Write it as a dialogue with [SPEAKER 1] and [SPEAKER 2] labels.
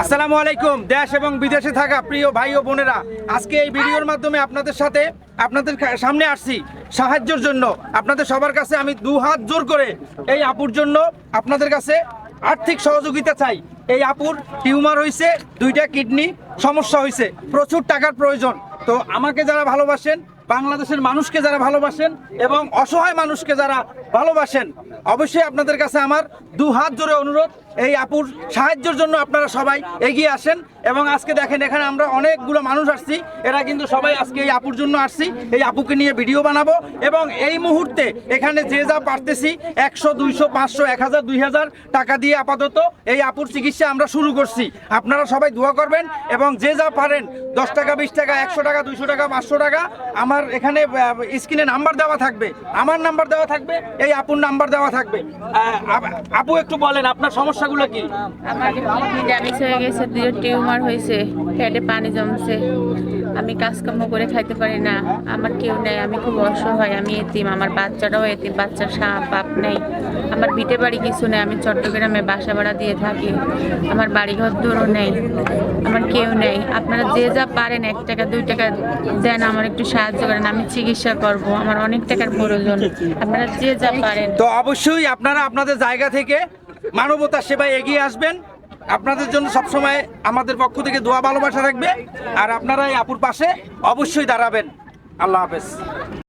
[SPEAKER 1] আসসালামু আলাইকুম। দেশ এবং বিদেশে থাকা প্রিয় ভাই ও বোনেরা, আজকে এই ভিডিওর মাধ্যমে আপনাদের সাথে আপনাদের সামনে আসছি সাহায্যের জন্য। আপনাদের সবার কাছে আমি 2 হাত জোর করে এই আপুর জন্য আপনাদের কাছে আর্থিক সহযোগিতা চাই। এই আপুর টিউমার হয়েছে, 2টা কিডনি সমস্যা হয়েছে, প্রচুর টাকার প্রয়োজন। তো আমাকে যারা ভালোবাসেন, বাংলাদেশের মানুষকে যারা ভালোবাসেন এবং অসহায় মানুষকে যারা ভালোবাসেন, অবশ্যই আপনাদের কাছে আমার 2 হাত জোরে অনুরোধ, এই আপুর সাহায্যের জন্য আপনারা সবাই এগিয়ে আসেন। এবং আজকে দেখেন এখানে আমরা অনেকগুলো মানুষ আসছি, এরা কিন্তু সবাই আজকে এই আপুর জন্য আসছি, এই আপুকে নিয়ে ভিডিও বানাবো। এবং এই মুহূর্তে এখানে যে যা পারতেছি 100, 200, 500, 1000, 2000 টাকা দিয়ে আপাতত এই আপুর চিকিৎসা আমরা শুরু করছি। আপনারা সবাই দোয়া করবেন এবং যে যা পারেন 10 টাকা, 20 টাকা, 100 টাকা, 200 টাকা, 500 টাকা, আমার এখানে স্ক্রিনে নাম্বার দেওয়া থাকবে, আমার নাম্বার দেওয়া থাকবে, এই আপুর নাম্বার দেওয়া থাকবে। আপু একটু বলেন আপনার সমস্যাগুলো কি?
[SPEAKER 2] আমার কিডনি ড্যামেজ হয়ে গেছে, 2 টিউমার হয়েছে, পেটে পানি জমছে, আমি কাজকর্ম করে খাইতে পারি না, আমার কেউ নেই, আমি খুব অসহায়, আমি এতিম, আমার বাচ্চারাও এতিম, বাচ্চার বাপ নেই, আমার ভিটে বাড়ি কিছু নেই, আমি চট্টগ্রামে বাসা ভাড়া দিয়ে থাকি, আমার বাড়িঘর দূরও নেই, আমার কেউ নেই। আপনারা যে যা পারেন 1 টাকা 2 টাকা দেন, আমার একটু সাহায্য করেন, আমি চিকিৎসা করব, আমার অনেক টাকার প্রয়োজন, আপনারা যে যা পারেন।
[SPEAKER 1] তো অবশ্যই আপনারা আপনাদের জায়গা থেকে মানবতার সেবায় এগিয়ে আসবেন। আপনাদের জন্য সবসময় আমাদের পক্ষ থেকে দোয়া ভালোবাসা থাকবে, আর আপনারা এই আপুর পাশে অবশ্যই দাঁড়াবেন। আল্লাহ হাফেজ।